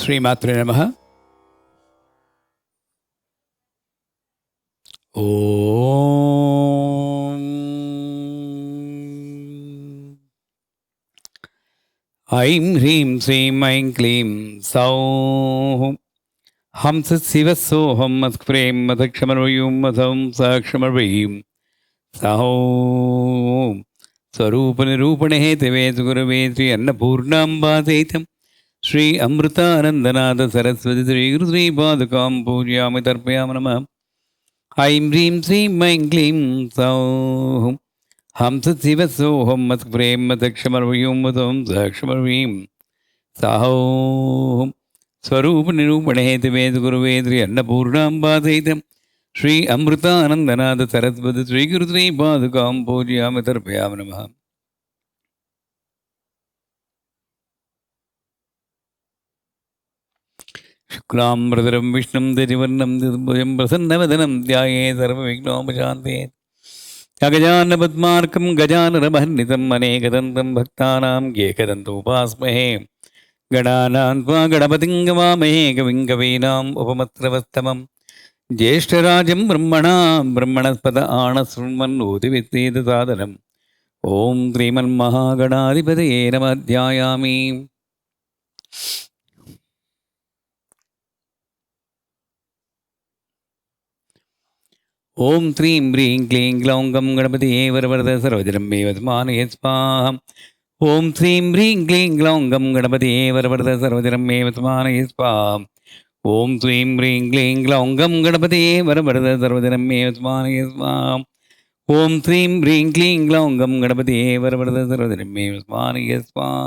श्रीमात्रे नमः। ओम ऐं ह्रीं श्रीं ऐं क्लीं सौः हंसशिवसोऽहं मत्प्रें मदक्षमर्वयूं मधं साक्षमर्वयीं सौः स्वरूपनिरूपणे हेतवे गुरवे श्री अन्नपूर्णाम्बासहितं श्री अमृतानन्दनाथ सरस्वती श्रीगुरुश्रीपादुकां पूजयामि तर्पयामि नमः। ऐं ह्रीं श्रीं ऐं क्लीं सौः हंसशिवसोऽहं मत्प्रें मदक्षमर्वयूं मधं साक्षमर्वयीं सौः स्वरूपनिरूपणे हेतवे गुरवे श्री अन्नपूर्णाम्बासहितं श्री अमृतानन्दनाथ सरस्वती श्रीगुरुश्रीपादुकां पूजयामि तर्पयामि नमः। शुक्लाम्बरधरं विष्णुं शशिवर्णं चतुर्भुजं प्रसन्नवदनं ध्यायेत् सर्वविघ्नोपशान्तयेत्। गजाननपद्मार्कं गजाननमहर्निशम् अनेकदन्तं भक्तानां एकदन्तमुपास्महे। गणानां त्वा गणपतिं गवामहे कविं कवीनाम् उपमस्रवस्तमं ज्येष्ठराजं ब्रह्मणस्पत आनशृण्वन्नोतिवित्तेदसादनम्। ॐ श्रीमन्महागणाधिपतये नमः। ध्यायामि। ओम श्रीं ह्रीं क्लीं ग्लौं गं गणपतिये वरवरद सर्वजनं मे वदमानये स्वाहा। ओम श्रीं ह्रीं क्लीं ग्लौं गं गणपतिये वरवरद सर्वजनं मे वदमानये स्वाहा। ओम श्रीं ह्रीं क्लीं ग्लौं गं गणपतिये वरवरद सर्वजनं मे वदमानये स्वाहा। ओम श्रीं ह्रीं क्लीं ग्लौं गं गणपतिये वरवरद सर्वजनं मे वदमानये स्वाहा।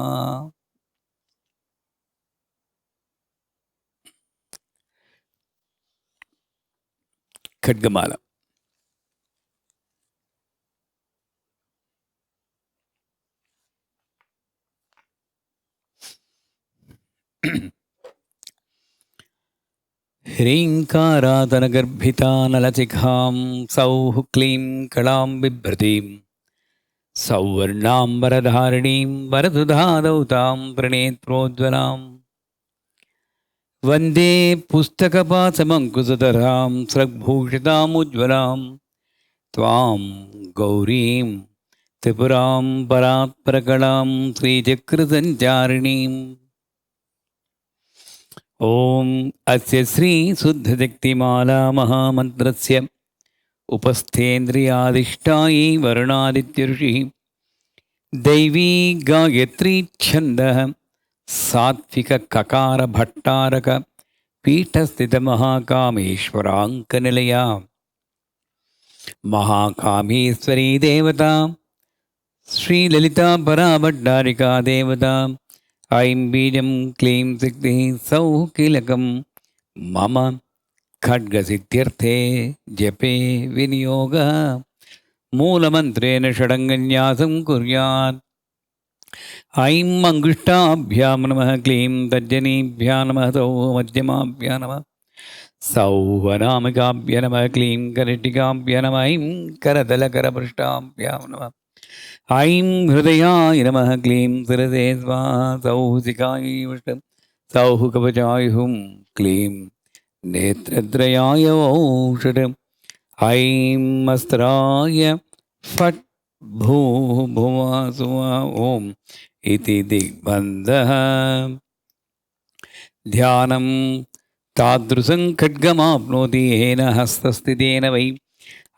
खड्गमाला। ह्रीङ्कारातनगर्भितानलचिखां सौः क्लीं कलां बिभ्रतीं सौवर्णाम्बरधारिणीं वरदुधादौ प्रणेत्रोज्ज्वलां वन्दे पुस्तकपाशमङ्कुशधरां स्रग्भूषितामुज्ज्वलां त्वां गौरीं त्रिपुरां परात्परकलां श्रीचक्रसञ्चारिणीम्। ओम अस्य श्री शुद्धशक्तिमाला महामन्त्रस्य उपस्थेन्द्रियादिष्टायी वरुणादित्य दैवी गायत्री छन्दः सात्विक ककार भट्टारक पीठस्थित महाकामेश्वराङ्कनिलया महाकामेश्वरी देवता श्रीललिता पराभट्टारिका देवता। ऐं बीजं क्लीं शक्तिः सौः कीलकं मम खड्गसिद्ध्यर्थे जपे विनियोगः मूलमन्त्रेण षडङ्गन्यासं कुर्यात्। ऐं अङ्गुष्ठाभ्यां नमः क्लीं तर्जनीभ्यां नमः सौः मध्यमाभ्यां नमः सौः अनामिकाभ्यां नमः क्लीं करटिकाभ्यां नमः ऐं करतलकरपृष्ठाभ्यां नमः। ऐं हृदयाय नमः क्लीं शिरसे स्वाहा सौः शिखायै वृष्टं सौः कवचाय हुं क्लीं नेत्रत्रयाय औषधम्। ऐं अस्त्राय फट् भूः भुवः सुवः ॐ इति दिग्बन्धः। ध्यानं तादृशं खड्गमाप्नोति येन हस्तस्थितेन वै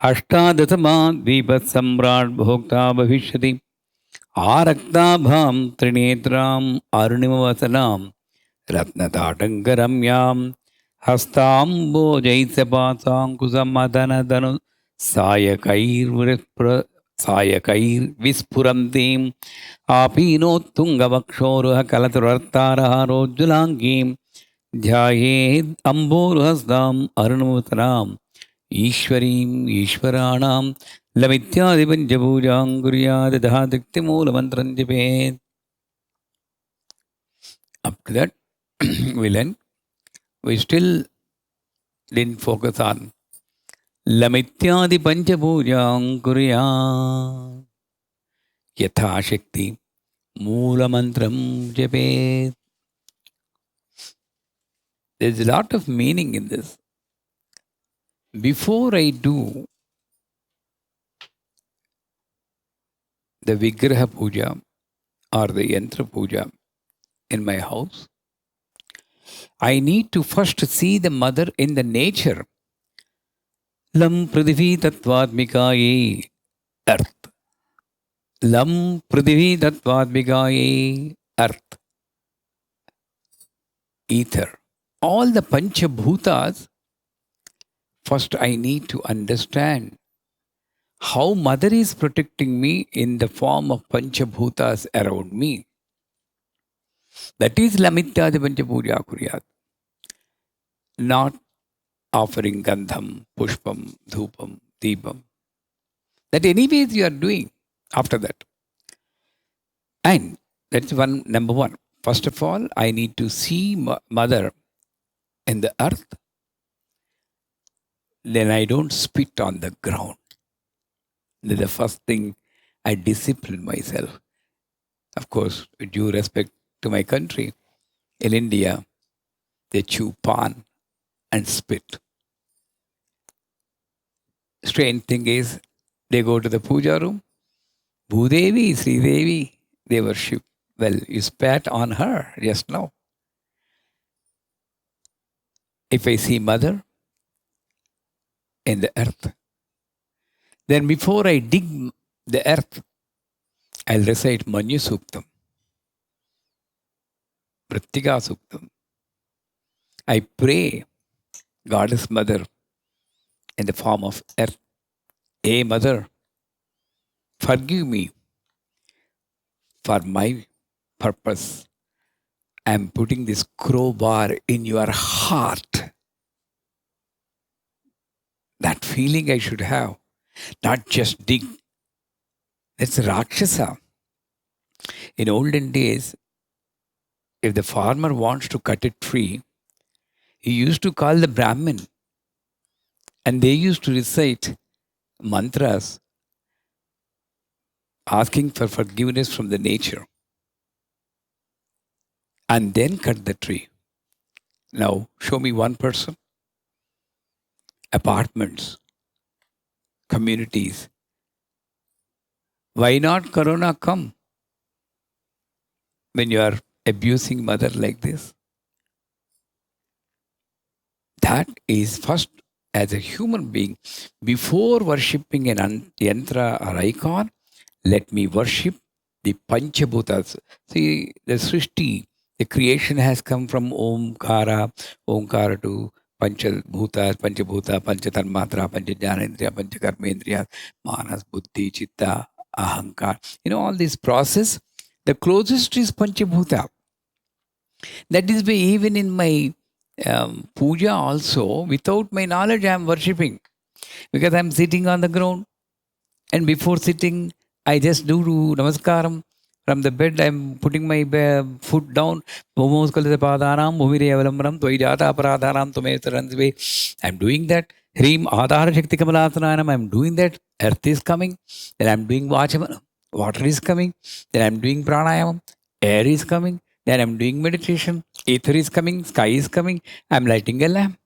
अष्टादशमा द्वीपसम्राट् भोक्ता भविष्यति। आरक्ताभां त्रिनेत्राम् अरुणिमवसनां रत्नताटङ्करम्यां हस्ताम्बोजैस्यपासाङ्कुशमदनदनु सायकैर्विस्फुरन्तीम् आपीनोत्तुङ्गवक्षोरुहकलतुरर्तारहारोज्ज्वलाङ्गीं ध्यायेद् अम्बोरुहस्ताम् अरुणिमवसनाम् ईश्वरीं ईश्वराणां लमित्यादिपञ्चपूजां कुर्यात् तथा तृप्तिमूलमन्त्रं जपेत्। Up to that, we still didn't focus on लमित्यादिपञ्चपूजां कुर्यात् यथाशक्ति मूलमन्त्रं जपेत्। There's a lot of meaning in this. Before I do the Vigraha Puja or the Yantra Puja in my house, I need to first see the mother in the nature. Lam Pradhivi Tattvadmikaye, earth. Lam Pradhivi Tattvadmikaye, earth. Ether. All the Panchabhutas, first I need to understand how mother is protecting me in the form of Panchabhutas around me. That is Lamityadi Panchapuja Kuryat. Not offering Gandham, Pushpam, Dhupam, Deepam. That anyways you are doing after that. And that's number one. First of all, I need to see mother in the earth. Then I don't spit on the ground. That's the first thing. I discipline myself. Of course, with due respect to my country, in India, they chew pan and spit. Strange thing is, they go to the puja room. Bhudevi, Sri Devi, they worship. Well, you spat on her just now. If I see mother in the earth, then before I dig the earth, I'll recite Manyu Suktam, Prattika Suktam. I pray Goddess Mother in the form of earth. Hey Mother, forgive me for my purpose. I'm putting this crowbar in your heart. That feeling I should have, not just dig. That's Rakshasa. In olden days, if the farmer wants to cut a tree, he used to call the Brahmin and they used to recite mantras asking for forgiveness from the nature and then cut the tree. Now, show me one person, apartments, communities. Why not Corona come when you are abusing mother like this? That is first, as a human being, before worshipping an yantra or icon, let me worship the Panchabhutas. See, the Srishti, the creation has come from Omkara to Panchabhuta, Panchatanmatra, Panchajanendriya, Panchakarmendriya, Manas, Buddhi, Chitta, Ahankar. All this process, the closest is Panchabhuta. That is why even in my puja also, without my knowledge, I am worshipping. Because I am sitting on the ground. And before sitting, I just do namaskaram. From the bed, I am putting my foot down. I am doing that. Hrim Adhara Shakti Kamalathananam. I am doing that. Earth is coming. Then I am doing Vachamana. Water is coming. Then I am doing Pranayama. Air is coming. Then I am doing meditation. Ether is coming. Sky is coming. I am lighting a lamp.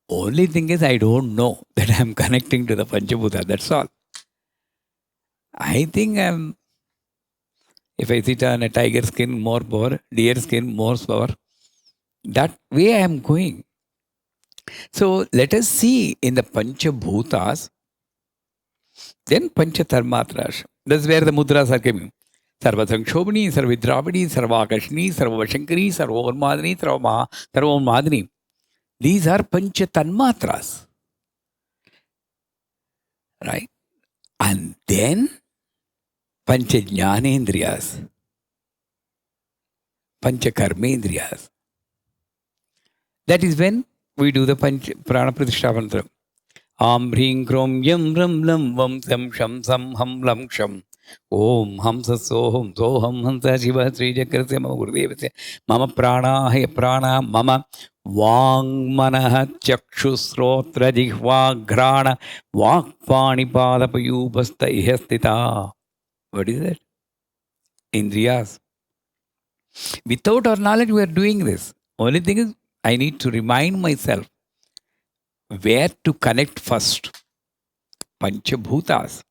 Only thing is, I don't know that I am connecting to the Panchabhuta. That's all. I think if I sit on a tiger skin, more power, deer skin, more power. That way I am going. So let us see in the Panchabhutas, then Panchatarmatras. That's where the mudras are coming. Sarva Sankshobhini, Sarva Vidravini, Sarva Akashini, Sarva Vashankari, Sarva Urmadini, Sarva Urmadini. These are Panchatanmatras. Right? And then Panchajnanendriyas, Panchakarmendriyas. That is when we do the Prana Pratishtha mantra. Am Hring Krom Yam Ram Lam Vam Sam Sham Sam Ham Lam Sham. Om Hamsa Soham Soham Hansa Shiva Sri Jakrasya Mama Gurudevasya Mama Prana Hai Prana Mama Vang Manaha Chakshusrotra Jihva Grana Vakpani Padapayupasta Ihastita. What is that? Indriyas. Without our knowledge, we are doing this. Only thing is, I need to remind myself where to connect first. Panchabhutas.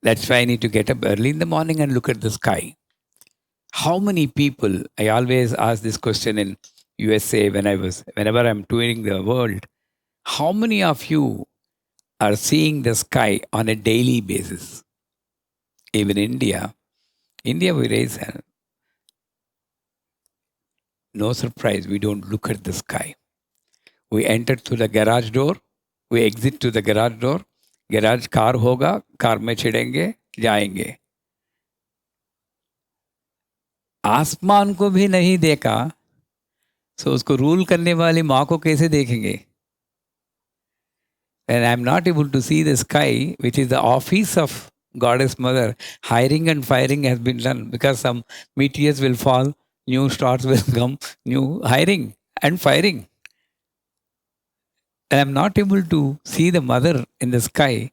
That's why I need to get up early in the morning and look at the sky. How many people, I always ask this question in USA whenever I'm touring the world, how many of you are seeing the sky on a daily basis? Even India we raise hand. No surprise, we don't look at the sky. We enter through the garage door, we exit to the garage door, garage car होगा, car में छिड़ेंगे, जाएंगे. आसमान को भी नहीं देखा, so उसको rule करने वाली माँ को कैसे देखेंगे? And I'm not able to see the sky, which is the office of Goddess Mother. Hiring and firing has been done because some meteors will fall, new stars will come, new hiring and firing. And I'm not able to see the mother in the sky.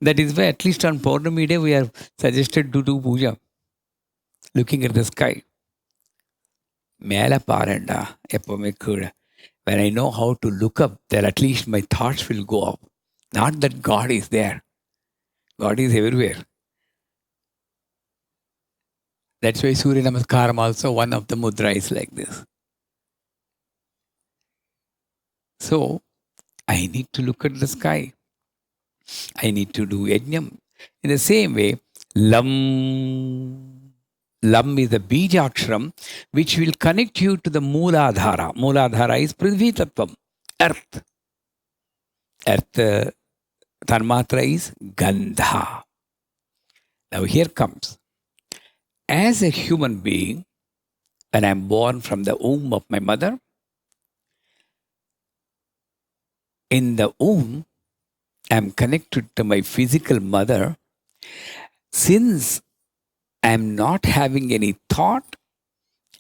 That is why, at least on Purnami Day, we are suggested to do puja, looking at the sky. Mela paranda, epome kuda. When I know how to look up, then at least my thoughts will go up. Not that God is there. God is everywhere. That's why Surya Namaskaram also, one of the mudra is like this. So, I need to look at the sky. I need to do yajnam. In the same way, Lam is the Bijaksharam which will connect you to the Mooladhara. Mooladhara is Prithvi Tattvam, earth. Earth Tanmatra is Gandha. Now here comes. As a human being, when I am born from the womb of my mother, in the womb, I am connected to my physical mother. Since I am not having any thought,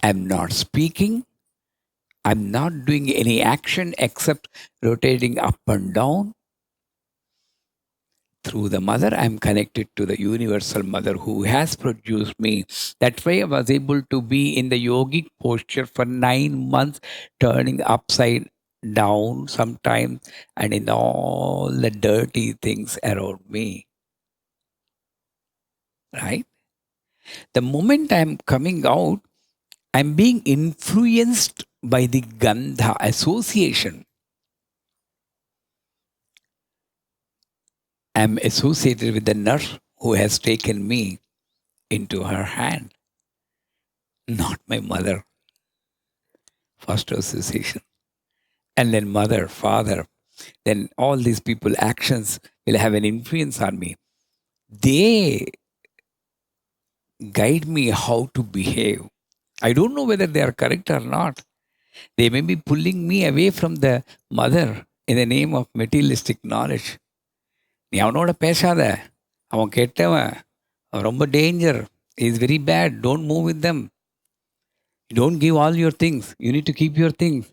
I am not speaking, I am not doing any action except rotating up and down. Through the mother, I am connected to the universal mother who has produced me. That way, I was able to be in the yogic posture for 9 months, turning upside down sometimes, and in all the dirty things around me. Right? The moment I am coming out, I am being influenced by the Gandha association. I am associated with the nurse who has taken me into her hand, not my mother. First association. And then mother, father, then all these people, actions will have an influence on me. They guide me how to behave. I don't know whether they are correct or not. They may be pulling me away from the mother in the name of materialistic knowledge. நீ அவனோட பேசாத, அவன் கெட்டவன், அவன் ரொம்ப danger, is very bad, don't move with them, don't give all your things, you need to keep your things.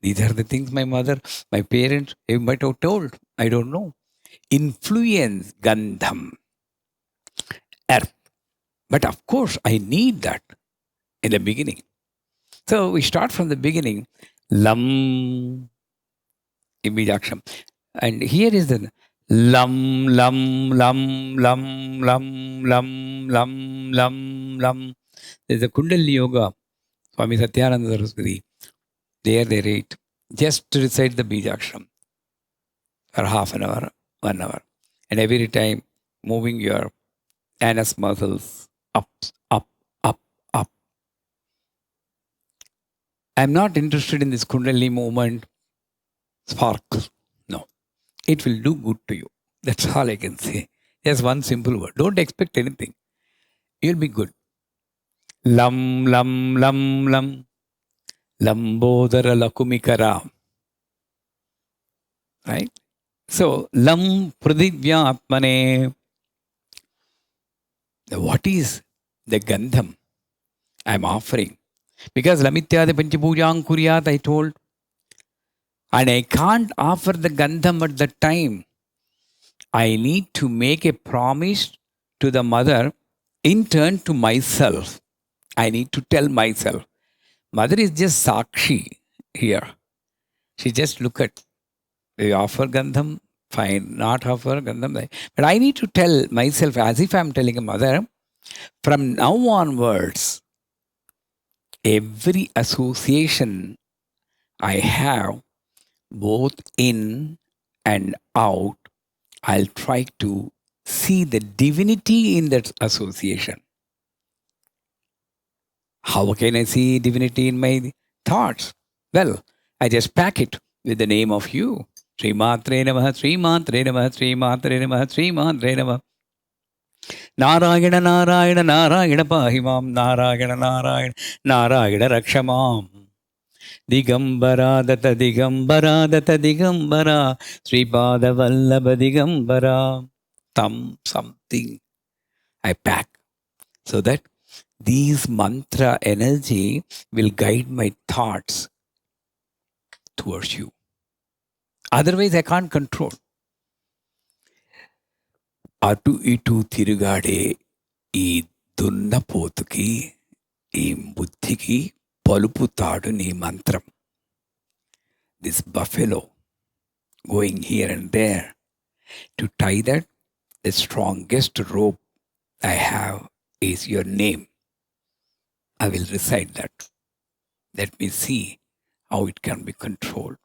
These are the things my mother, my parents, they might have told. I don't know. Influence, Gandham, earth. But of course, I need that in the beginning. So we start from the beginning. Lam, Ibijaksham. And here is the Lam, Lam, Lam, Lam, Lam, Lam, Lam, Lam, Lam. There's a Kundalini Yoga. Swami Satyananda Saraswati. There they rate. Just to recite the Bijaksham for half an hour, 1 hour. And every time moving your anus muscles up, up, up, up. I'm not interested in this Kundalini movement, sparkle. No. It will do good to you. That's all I can say. Just one simple word. Don't expect anything. You'll be good. Lam, lam, lam, lam. Lambodara Lakumikara. Right? So, Lam Pradivyaatmane. What is the Gandham I'm offering? Because Lamityade Panchapujang Kuryat, I told. And I can't offer the Gandham at that time. I need to make a promise to the mother, in turn to myself. I need to tell myself, Mother is just Sakshi here. She just look at, they offer Gandham, fine, not offer Gandham. But I need to tell myself as if I'm telling a mother, from now onwards, every association I have, both in and out, I'll try to see the divinity in that association. How can I see divinity in my thoughts? Well, I just pack it with the name of you. Sri Matre Namaha, Sri Matre Namaha, Sri Matre Namaha, Sri Matre Namaha. Narayana, Narayana, Narayana Pahimam, Narayana, Narayana, Narayana Rakshamam. Digambara Data Digambara Data Digambara, Sri Pada Vallabha Digambara. Something I pack so that these mantra energy will guide my thoughts towards you. Otherwise, I can't control. అటు ఇటు తిరుగాడే ఈ దున్నపోతుకి ఈ బుద్ధికి పలుపుతాడు నీ మంత్రం. This buffalo going here and there, to tie that, the strongest rope I have is your name. I will recite that. Let me see how it can be controlled.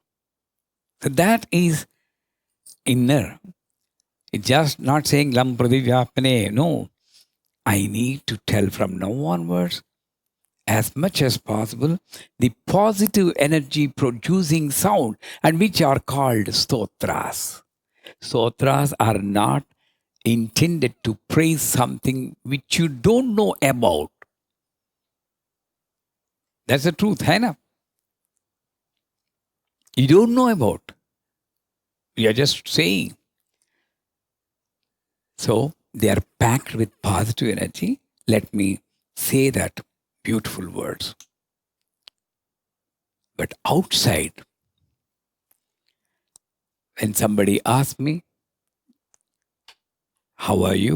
So that is inner. It's just not saying Lam Pradivyapane. No. I need to tell from now onwards, as much as possible, the positive energy producing sound, and which are called stotras. Stotras are not intended to praise something which you don't know about. That's the truth, hai na? You don't know about. You are just saying. So they are packed with positive energy. Let me say that beautiful words. But outside, when somebody asks me, how are you?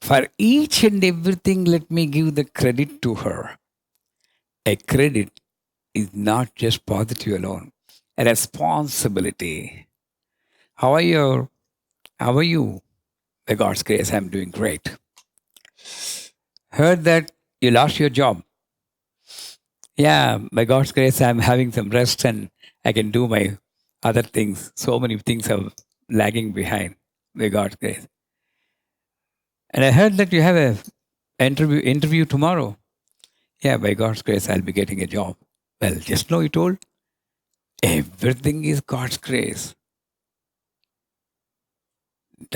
For each and everything, let me give the credit to her. A credit is not just positive alone, a responsibility. How are you? How are you? By God's grace, I'm doing great. Heard that you lost your job. Yeah, by God's grace, I'm having some rest and I can do my other things. So many things are lagging behind, by God's grace. And I heard that you have a interview tomorrow. Yeah, by God's grace, I'll be getting a job. Well, just now you told, everything is God's grace.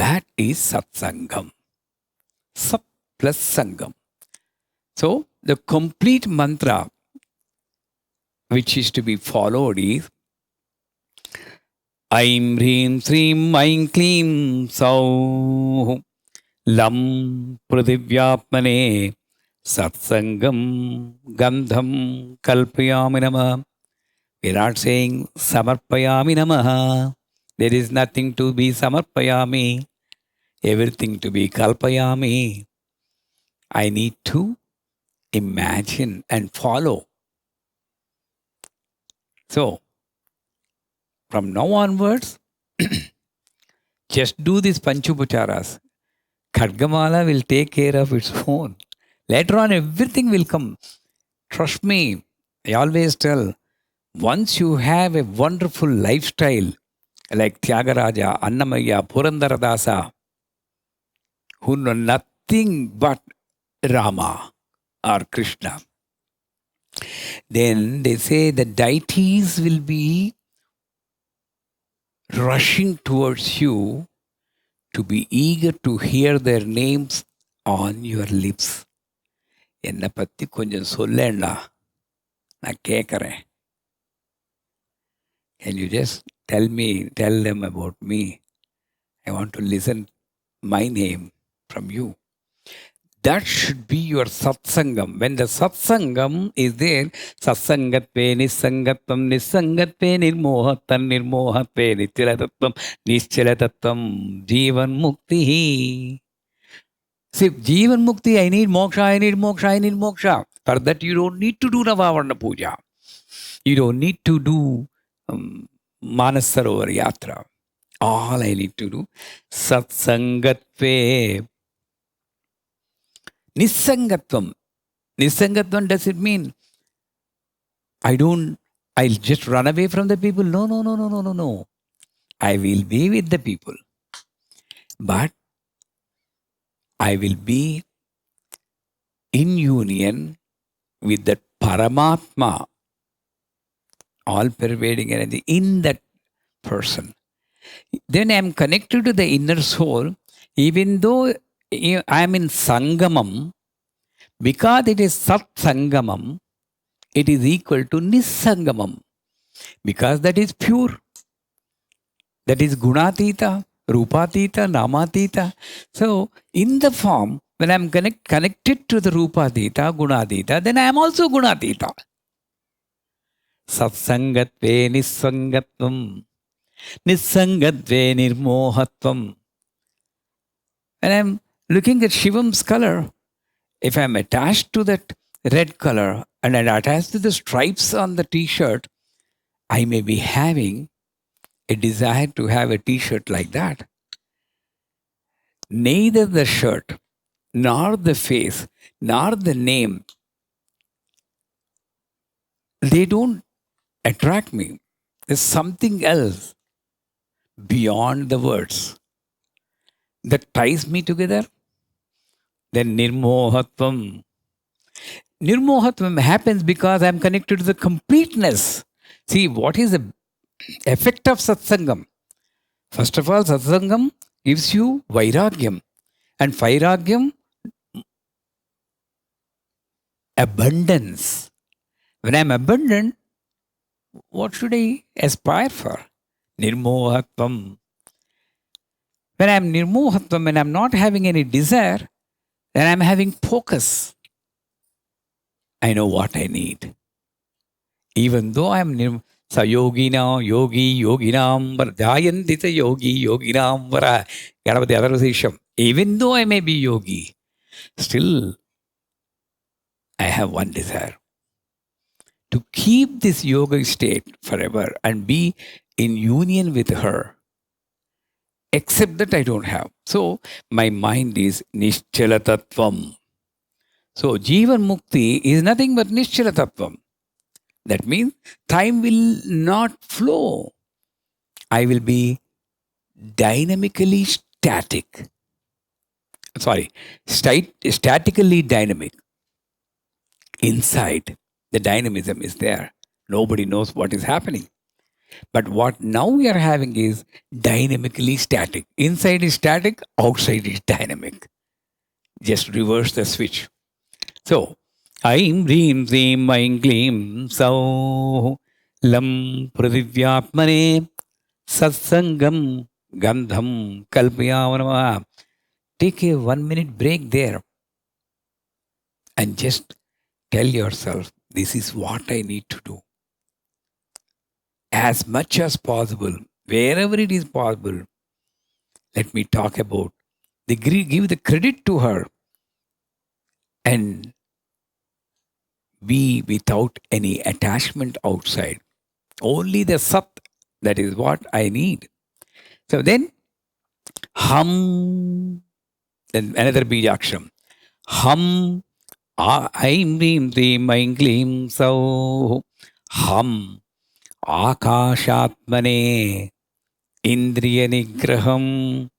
That is Satsangam. Sat plus Sangam. So, the complete mantra which is to be followed is Aim Hrim Srim Aim Klim Sau Lam Pradivyapmane Satsangam Gandham Kalpayami Namaha. We are not saying Samarpayami Namaha. There is nothing to be Samarpayami, everything to be Kalpayami. I need to imagine and follow. So, from now onwards, just do these Panchupacharas. Khadgamala will take care of its own. Later on, everything will come. Trust me, I always tell, once you have a wonderful lifestyle, like Tyagaraja, Annamaya, Purandaradasa, who know nothing but Rama or Krishna, then they say the deities will be rushing towards you to be eager to hear their names on your lips. என்னை பற்றி கொஞ்சம் சொல்லேண்டா, நான் கேட்குறேன். Can you just tell them about me? I want to listen my name from you. That should be your satsangam. When the satsangam is there, satsangatve nisangatvam, nisangatve nirmohattam, nirmohatve nischalatatvam, nischalatatvam, jivan mukti. See, jivan mukti, I need moksha, I need moksha, I need moksha. For that, you don't need to do Navavarna Puja. You don't need to do Manas Sarovar Yatra. All I need to do, Satsangatve. Nisangatvam. Nisangatvam, does it mean I'll just run away from the people? No, no, no, no, no, no, no. I will be with the people. But I will be in union with that Paramatma, all-pervading energy in that person. Then I am connected to the inner soul, even though I am in Sangamam, because it is Sat Sangamam, it is equal to Nisangamam, because that is pure. That is Gunatita, Rupatita, Namatita. So, in the form, when I am connected to the Rupatita, Gunatita, then I am also Gunatita. Satsangatve Nisangatvam. Nisangatve Nirmohatvam. When I am looking at Shivam's color, if I am attached to that red color and I attached to the stripes on the t-shirt, I may be having a desire to have a t-shirt like that. Neither the shirt, nor the face, nor the name, they don't attract me. There's something else beyond the words that ties me together. Then Nirmohatvam. Nirmohatvam happens because I'm connected to the completeness. See, what is the effect of satsangam? First of all, satsangam gives you vairagyam. And vairagyam, abundance. When I'm abundant, what should I aspire for? Nirmohatvam. When I'm nirmohatvam and I'm not having any desire, then I'm having focus. I know what I need. Even though I'm Sayogina, yogi, yoginam, vardayandita yogi, yoginam, vara. Ganapati Adarvasisham. Even though I may be yogi, still I have one desire. To keep this yoga state forever and be in union with her. Except that I don't have. So, my mind is Nischalatattvam. So, Jivan Mukti is nothing but Nischalatattvam. That means time will not flow. I will be dynamically static. Sorry, statically dynamic. Inside, the dynamism is there. Nobody knows what is happening. But what now we are having is dynamically static. Inside is static, outside is dynamic. Just reverse the switch. So, Aim Dream Dream Aim Gleam Sau Lam Pradivyatmane Satsangam Gandham Kalpayavanama. Take a 1 minute break there and just tell yourself, this is what I need to do. As much as possible, wherever it is possible, let me talk about, give the credit to her and be without any attachment outside. Only the Sat, that is what I need. So then, Hum, then another Bijaksham. Hum, Aim Dream Dream Aim Gleam Sau. Hum. Akashatmane Indriya Nigraham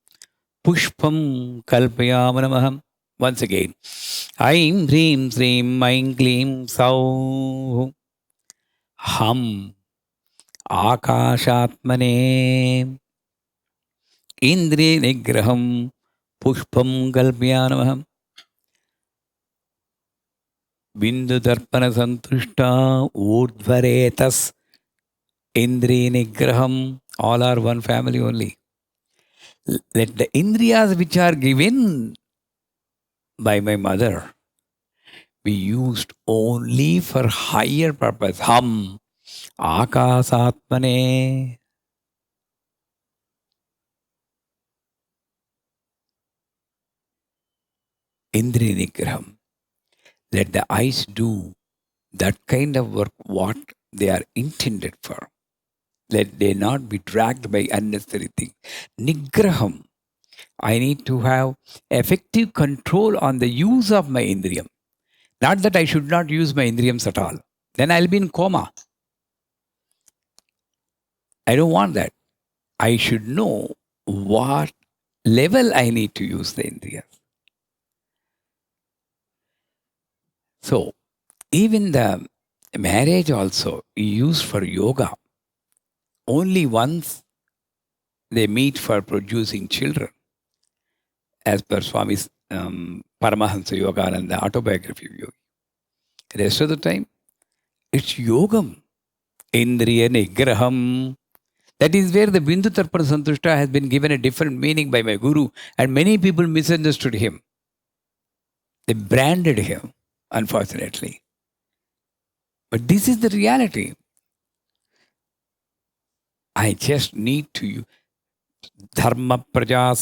Pushpam Kalpayamanamaham. Once again. Aim Dream Dream Aim Gleam Sau. Hum Akashatmane Indriya Nigraham Pushpam Kalpayanamaham. Bindu Darpana Santushta Urdhvaretas Indriya Nigraham. All are one family only. Let the Indriyas which are given by my mother be used only for higher purpose. Hum Akasatmane. Indriya Nigraham. Let the eyes do that kind of work what they are intended for. Let they not be dragged by unnecessary things. Nigraham. I need to have effective control on the use of my indriyam. Not that I should not use my indriyams at all. Then I'll be in coma. I don't want that. I should know what level I need to use the indriyas. So, even the marriage also used for yoga. Only once they meet for producing children, as per Swami's Paramahansa Yogananda autobiography of yogi. The rest of the time, it's yogam, indriya nigraham. That is where the Bindu Tarpana Santushta has been given a different meaning by my guru, and many people misunderstood him. They branded him, unfortunately. But this is the reality. I just need to dharma praja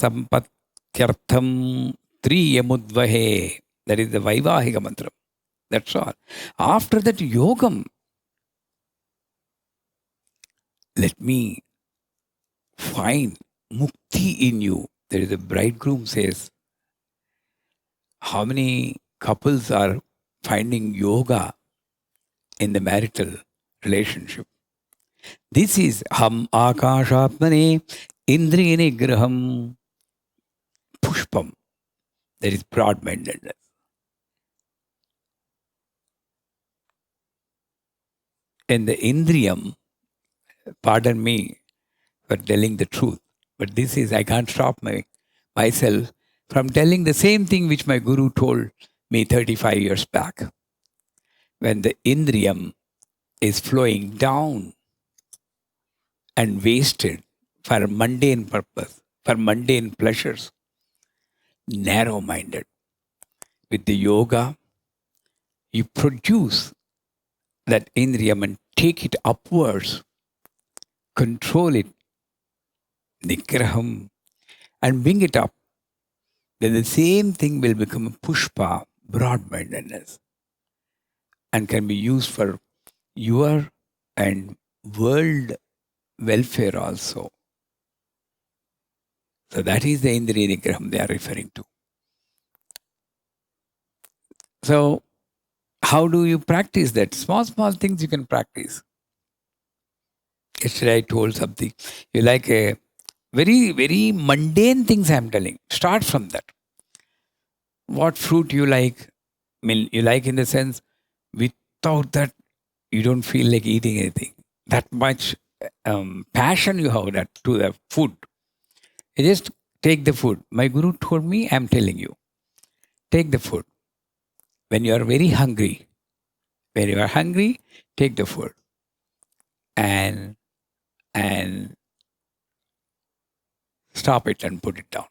sampatyartham triyamudvahe. That is the Vaivahika mantra. That's all. After that yogam, let me find mukti in you. There is a bridegroom says, how many couples are finding yoga in the marital relationship? This is ham akashatmane indriya nigraham pushpam. That is broad-mindedness. And the indriyam, pardon me for telling the truth, but this is, I can't stop myself from telling the same thing which my guru told me 35 years back. When the indriyam is flowing down and wasted for mundane purpose, for mundane pleasures, narrow-minded. With the yoga, you produce that indriyam and take it upwards, control it, nigraham, and bring it up. Then the same thing will become a pushpa, broad-mindedness, and can be used for your and world welfare also. So that is the indriya nigraham they are referring to. So how do you practice that? Small things you can practice. Yesterday I told something. You like a very, very mundane things I'm telling. Start from that. What fruit you like? I mean, you like in the sense, without that, you don't feel like eating anything. That much passion you have that to the food. You just take the food. My guru told me, I'm telling you, take the food. When you are very hungry, take the food and stop it and put it down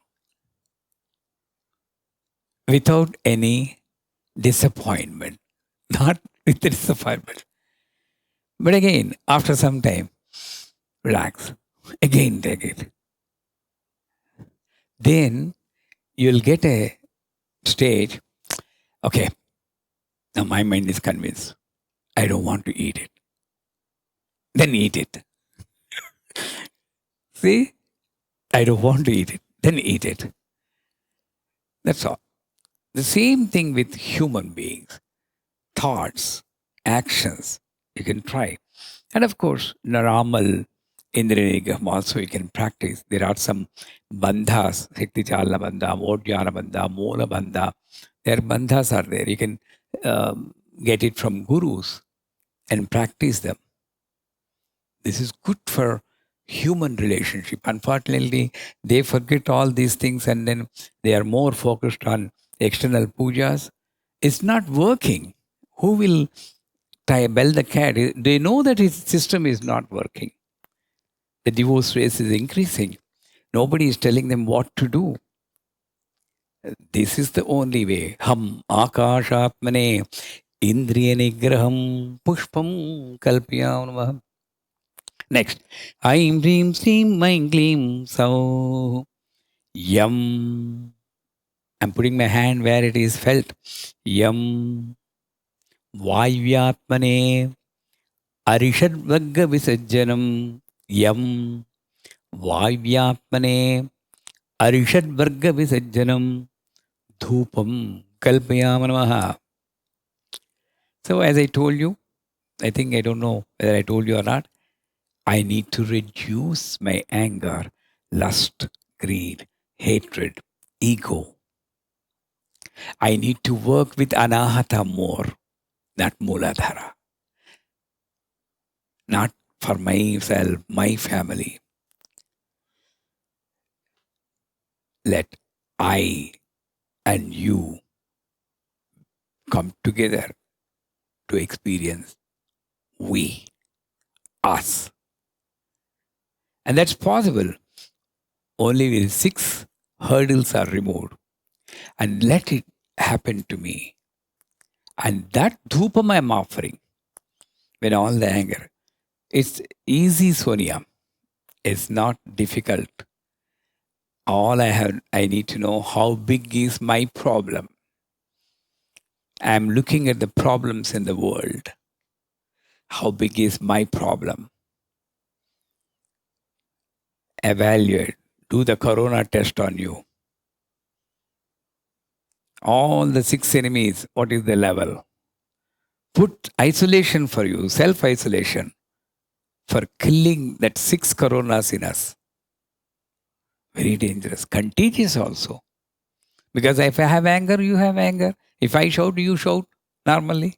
without any disappointment. Not with the disappointment. But again, after some time, relax. Again, take it. Then you'll get a stage, okay, now my mind is convinced. I don't want to eat it. Then eat it. See? I don't want to eat it. Then eat it. That's all. The same thing with human beings. Thoughts, actions, you can try. And of course, Naramal, Indranigam also you can practice. There are some bandhas, Shakti Chalana bandha, Vodhyana bandha, Mola bandha. Their bandhas are there. You can get it from gurus and practice them. This is good for human relationship. Unfortunately, they forget all these things and then they are more focused on external pujas. It's not working. Who will bell the cat? They know that his system is not working. The divorce rate is increasing. Nobody is telling them what to do. This is the only way. Ham akashatmane indriya nigraham pushpam kalpyam. Next. Aim dream steam mind gleam so yum. I'm putting my hand where it is felt. Yum. वायव्यात्मने अरिषद्वर्गविसर्जनं यं वायव्यात्मने अरिषद्वर्गविसर्जनं धूपं कल्पयामः नमः. So as I told you, I think I don't know whether I told you or not, I need to reduce my anger, lust, greed, hatred, ego. I need to work with anahata more, not muladhara. Not for myself, my family. Let I and you come together to experience we, us. And that's possible only when 6 hurdles are removed. And let it happen to me. And that dhupam I'm offering, when all the anger, it's easy, Sonia. It's not difficult. All I need to know how big is my problem. I'm looking at the problems in the world. How big is my problem? Evaluate. Do the corona test on you. All the 6 enemies, what is the level? Put isolation for you, self-isolation, for killing that 6 coronas in us. Very dangerous. Contagious also. Because if I have anger, you have anger. If I shout, you shout normally.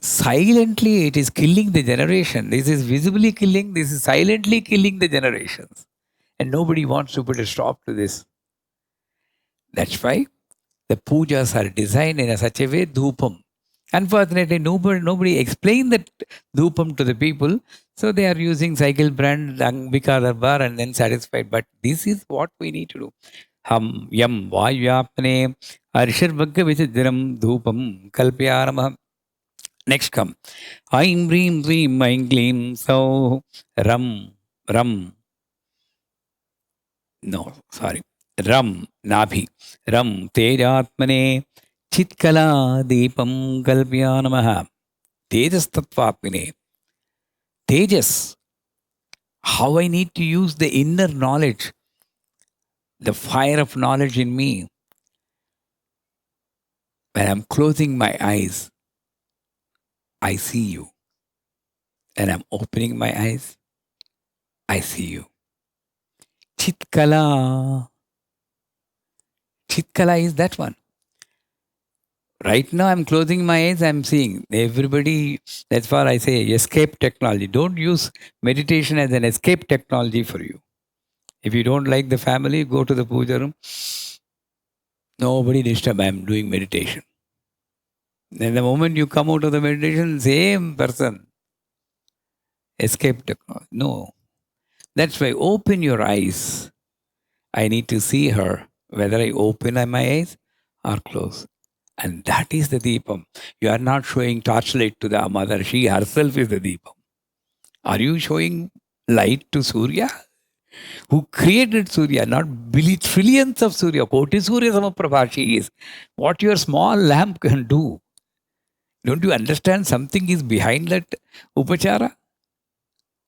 Silently, it is killing the generation. This is visibly killing, this is silently killing the generations. And nobody wants to put a stop to this. That's why the pujas are designed in such a way, dhupam. Unfortunately, nobody explained that dhupam to the people. So they are using cycle brand, Ambika Darbar, and then satisfied. But this is what we need to do. Ham yam vayapne arshadvagga visajjaram dhupam kalpyaramah. Next come. Aim Reem Reem Aim Gleam So Ram Ram. No, sorry. Ram Nabhi. Ram Tejatmane Chitkala Deepam Kalpyanamaha. Tejas Tattvapine. Tejas. How I need to use the inner knowledge, the fire of knowledge in me. When I'm closing my eyes, I see you. And I'm opening my eyes, I see you. Chitkala. Chitkala is that one. Right now, I'm closing my eyes, I'm seeing everybody. That's why I say escape technology. Don't use meditation as an escape technology for you. If you don't like the family, go to the puja room. Nobody disturb, I'm doing meditation. Then the moment you come out of the meditation, same person. Escape technology. No. That's why open your eyes. I need to see her, whether I open my eyes or close. And that is the Deepam. You are not showing torchlight to the mother. She herself is the Deepam. Are you showing light to Surya? Who created Surya? Not trillions of Surya. Koti Surya Samaprabha she is. What your small lamp can do. Don't you understand something is behind that upachara?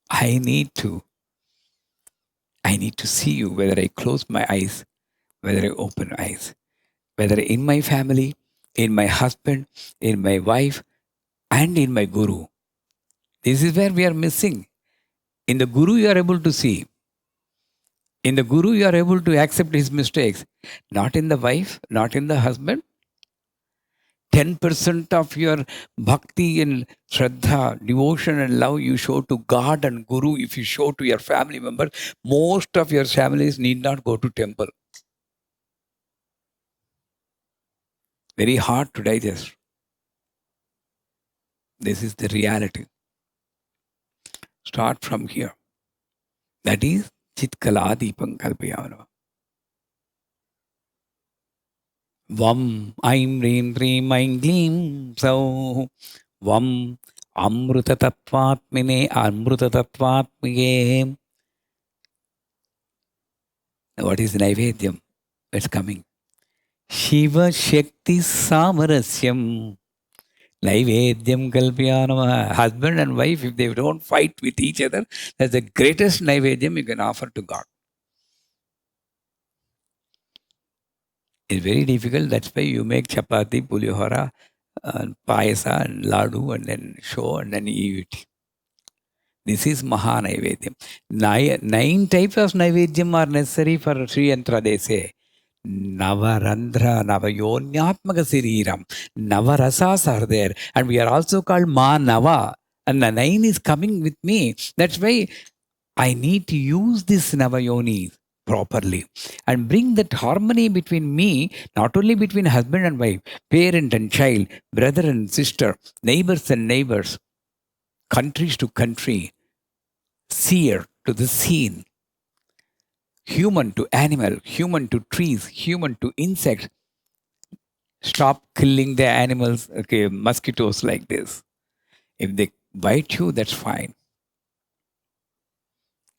I need to see you, whether I close my eyes, whether I open eyes, whether in my family, in my husband, in my wife, and in my guru. This is where we are missing. In the guru, you are able to see. In the guru, you are able to accept his mistakes. Not in the wife, not in the husband. 10% of your bhakti and shraddha, devotion and love you show to God and guru. If you show to your family members, most of your families need not go to temple. Very hard to digest. This is the reality. Start from here. That is Chitkala Deepam Kalpayamana. Vam Aim Reem Reem Aim Gleam So Vam Amruta Tattvatmine Amruta Tattvatmige. What is Naivedyam? It's coming. Shiva Shakti Samarasyam Naivedyam Kalpyanama. Husband and wife, if they don't fight with each other, that's the greatest Naivedyam you can offer to God. It's very difficult. That's why you make chapati, pulihora, payasa, and ladu, and then show, and then eat it. This is Maha Naivedyam. Nine types of Naivedyam are necessary for Sri Yantra, they say. Navarandhra, Navayonyatmaka Siriram. Navarasas are there. And we are also called Ma Nava. And the nine is coming with me. That's why I need to use this Navayoni properly and bring that harmony between me, not only between husband and wife, parent and child, brother and sister, neighbors and neighbors, countries to country, seer to the seen, human to animal, human to trees, human to insects. Stop killing the animals, okay, mosquitoes like this. If they bite you, that's fine.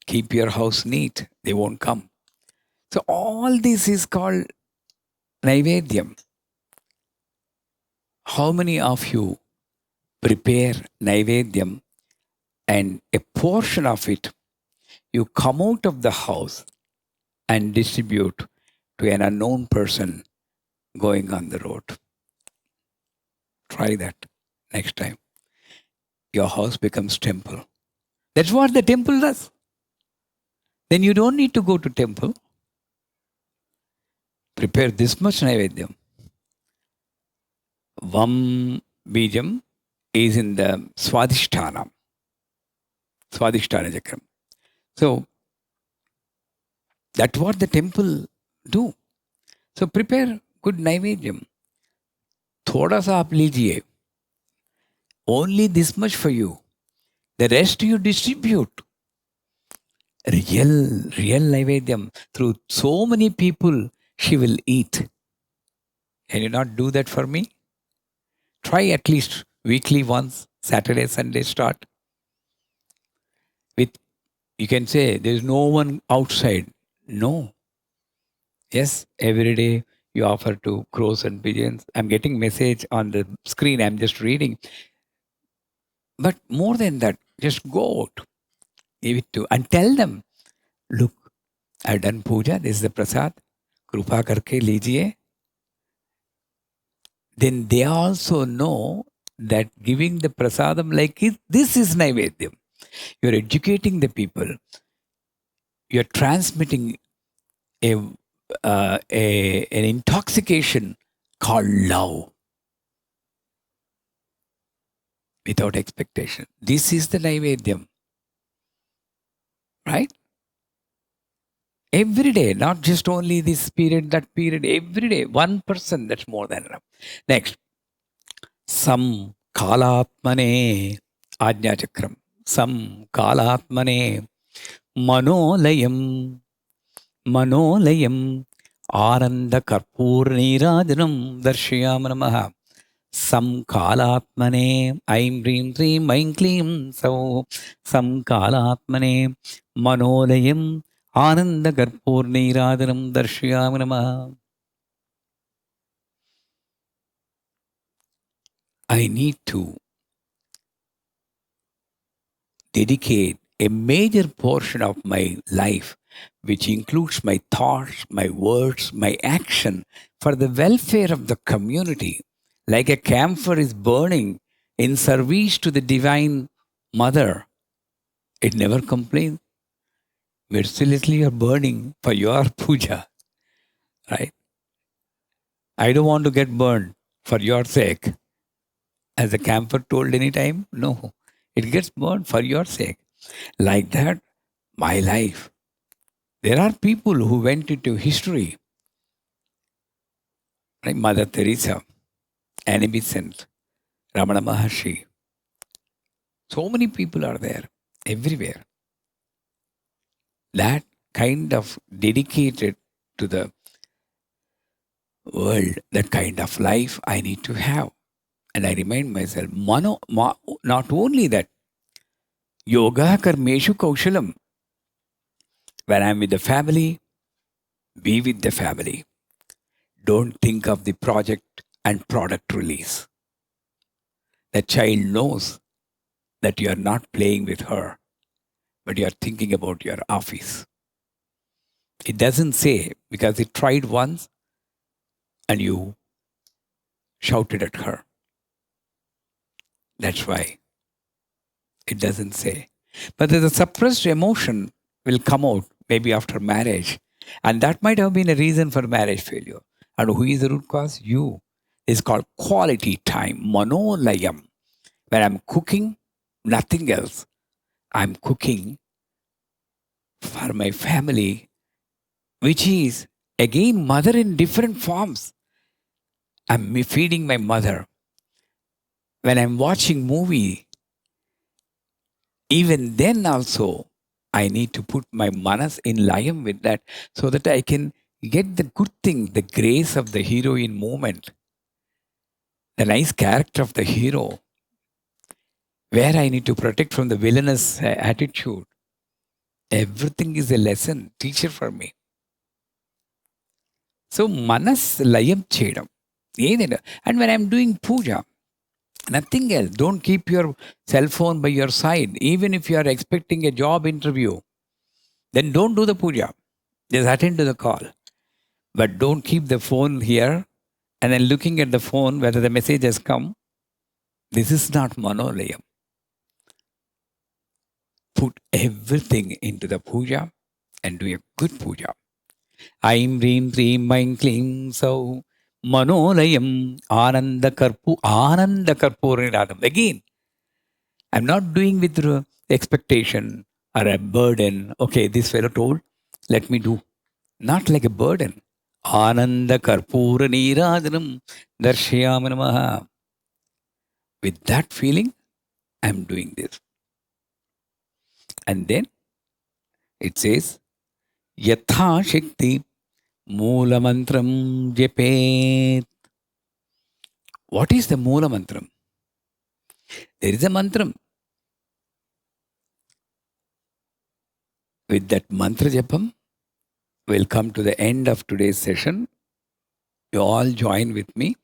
Keep your house neat, they won't come. So all this is called Naivedyam. How many of you prepare Naivedyam and a portion of it you come out of the house and distribute to an unknown person going on the road? Try that next time. Your house becomes temple. That's what the temple does. Then you don't need to go to temple. Prepare this much Naivedyam. Vam Bijam is in the Swadhisthana Chakram. So that's what the temple do. So prepare good Naivedyam. Thoda sa aap lijiye. Only this much for you. The rest you distribute. Real Naivedyam. Through so many people she will eat. Can you not do that for me? Try at least weekly once, Saturday, Sunday start. You can say there is no one outside. No. Yes, every day you offer to crows and pigeons. I'm getting message on the screen. I'm just reading. But more than that, just go out. Give it to and tell them, look, I've done puja. This is the prasad. Krupa karke lijiye. Then they also know that giving the prasadam like this is Naivedyam. You're educating the people. You're transmitting an intoxication called love without expectation. This is the Naivedyam. Right? Every day, not just only this period, that period, every day, one person, that's more than enough. Next, Sam Kalatmane Ajna Chakram. Sam Kalatmane Manolayam Ananda Karpur Nirajanam Darshyamanamaha. Sam Kalatmane Aim Dream Dream Aim Klim So Sam Kalatmane Manolayam Ananda Karpur Nirajanam Darshyamanamaha. I need to dedicate a major portion of my life, which includes my thoughts, my words, my action, for the welfare of the community. Like a camphor is burning in service to the Divine Mother. It never complains. Mercilessly you're burning for your puja. Right? I don't want to get burned for your sake. As the camphor told any time, no. It gets burned for your sake. Like that, my life. There are people who went into history, like Mother Teresa, Annie Besant, Ramana Maharshi. So many people are there, everywhere. That kind of dedicated to the world, that kind of life I need to have. And I remind myself, not only that, yoga karmeshu kaushalam. When I'm with the family, be with the family. Don't think of the project and product release. The child knows that you are not playing with her, but you are thinking about your office. It doesn't say because it tried once and you shouted at her. That's why it doesn't say. But the suppressed emotion will come out maybe after marriage. And that might have been a reason for marriage failure. And who is the root cause? You. It's called quality time, manolayam. When I'm cooking, nothing else. I'm cooking for my family, which is again mother in different forms. I'm feeding my mother. When I'm watching movie, even then also, I need to put my manas in layam with that so that I can get the good thing, the grace of the heroine moment, the nice character of the hero, where I need to protect from the villainous attitude. Everything is a lesson, teacher for me. So, manas layam chedam. And when I'm doing puja, nothing else. Don't keep your cell phone by your side. Even if you are expecting a job interview, then don't do the puja. Just attend to the call. But don't keep the phone here and then looking at the phone whether the message has come. This is not manolayam. Put everything into the puja and do a good puja. Aim Reem Dream Maim Klim So Manolayam Ananda Karpurinadam. Again, I'm not doing with expectation or a burden. Okay, this fellow told, let me do. Not like a burden. Ananda Karpura Nirajanam Darshayamanamaha. With that feeling, I'm doing this. And then it says, Yatha Shakti Moola Mantram Japet. What is the Moola Mantram? There is a mantram. With that mantra japam, we'll come to the end of today's session. You all join with me.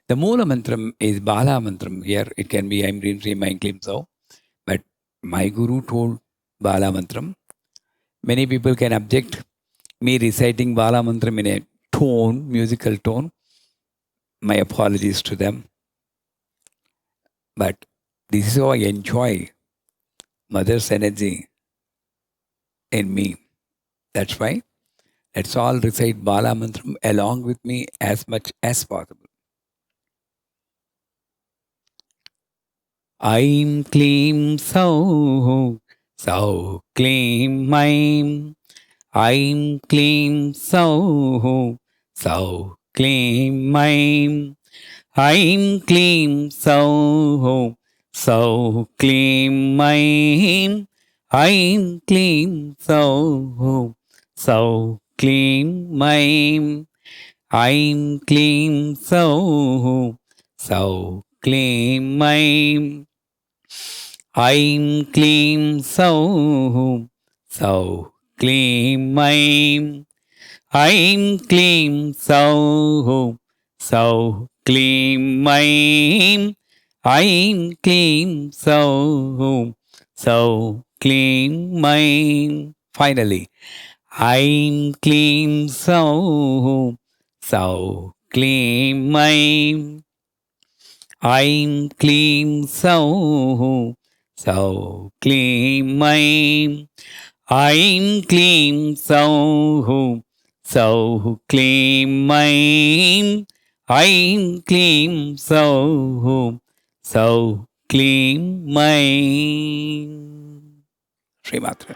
The Moola Mantram is Bala Mantram. Here it can be Aim Dream Dream Maim Klim So. But my Guru told Bala Mantram. Many people can object me reciting Bala Mantram in a tone, musical tone. My apologies to them. But this is how I enjoy Mother's energy in me. That's why let's all recite Bala Mantram along with me as much as possible. Aim Klim So, So Klim Maim. Aim Klim So, So Klim Maim. Aim Klim So, So Klim Maim. Aim Klim So, So Klim Maim. Aim Klim So, So Klim Maim. Aim Klim So, So Klim Maim. Aim Klim So, So Klim Maim. Aim Klim So, So Klim Maim. Finally, Aim Klim So, So Klim Maim. Aim Klim So, So Klim Maim. Aim Klim So, So Klim Maim. Aim Klim So, So Klim Maim. Sri Matra.